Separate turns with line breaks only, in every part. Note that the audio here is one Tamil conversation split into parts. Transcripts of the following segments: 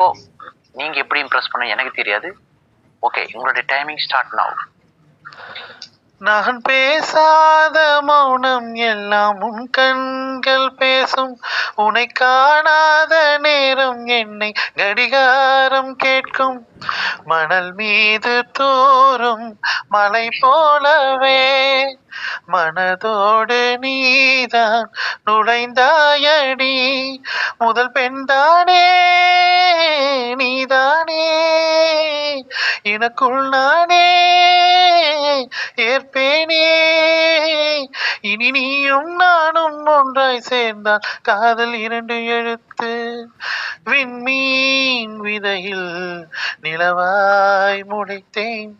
இப்போ நீங்க எப்படி இம்ப்ரெஸ் பண்ண எனக்கு தெரியாது. ஓகே, உங்களுடைய டைமிங் ஸ்டார்ட் நவ்.
நான் பேசாத மௌனம் எல்லாம் உன் கண்கள் பேசும். உன்னை காணாத நேரம் என்னை கடிகாரம் கேட்கும். மணல் மீது தூறும் மலை போலவே மனதோடு நீதான் நுழைந்தாயடி. முதல் பெண்தானே நீதானே, எனக்குள் நானே ஏற்பேனே. இனி நீயும் நானும் ஒன்றாய் சேர்ந்தால் காதல் 2 எழுத்து. விண்மீன் விதையில் நிலவாய் முளைத்தேன்.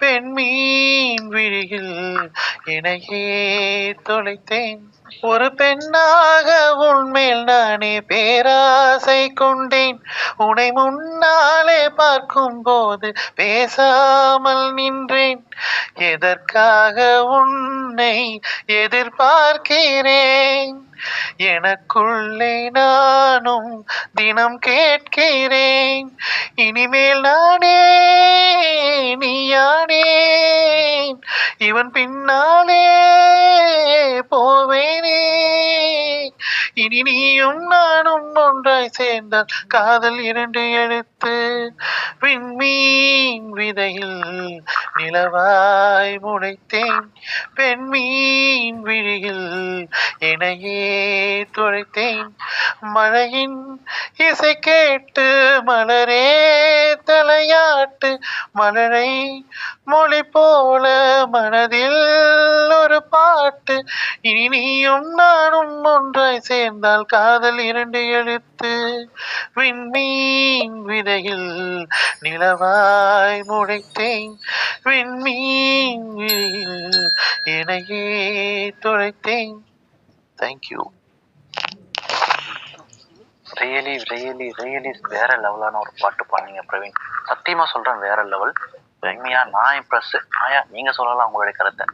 பெண்மீன் விழியில் இணையே தொலைத்தேன். ஒரு பெண்ணாக உன்மேல் நானே பேராசை கொண்டேன். உன்னை முன்னாலே பார்க்கும் போது பேசாமல் நின்றேன். எதற்காக உன்னை எதிர்பார்க்கிறேன்? எனக்குள்ளே நானும் தினம் கேட்கிறேன். இனிமேல் நானே நீயானேன், இவன் பின்னாலே போவேனே. இனி நீயும் நானும் ஒன்றாய் சேர்ந்தால் காதல் 2 எழுத்து. விண்மீன் விதையில் நிலவாய் முளைத்தேன். பெண்மீன் விழியில் இணையே துளைத்தேன். மழையின் இசை கேட்டு மலரே தலையாட்டு. மலரை மொழி போல மனதில் ஒரு பாட்டு. இனி நீயும் நானும் ஒன்றாய் சேர்ந்தால் காதல் 2 எழுத்து. விண்மீன் விதையில் நிலவாய் முளைத்தேன். விண்மீன் விழியில் இணையே துளைத்தேன். தேங்க்யூ.
ரியலி ரியலி ரியலி வேற லெவலான ஒரு பாட்டு பாடுனீங்க பிரவீன். சத்தியமா சொல்றேன், வேற லெவல். உண்மையா நான் இம்ப்ரெஸ். ஆயா, நீங்க சொல்லலாம் உங்களுடைய கருத்தை.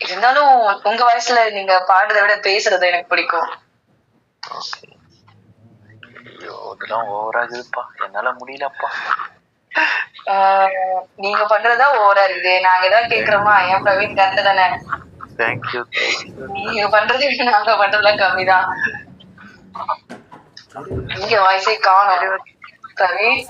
இருந்தாலும் உங்க வயசுல நீங்க பாடுறதை விட பேசுறது எனக்கு பிடிக்கும்.
ஓகே, ஐயோ இதெல்லாம் ஓவராகுதுப்பா, என்னால முடியலப்பா.
நீங்க பண்றதுதான் ஓவரா இருக்குது. நாங்க ஏதாவது கேக்குறோமா? ஏன் பிரவீன் கரெக்ட் தானே?
தேங்க்யூ.
நீங்க பண்றது நாங்க பண்றதுலாம் கம்மிதான். இங்க வாய்ஸே காணும் பிரவீன்.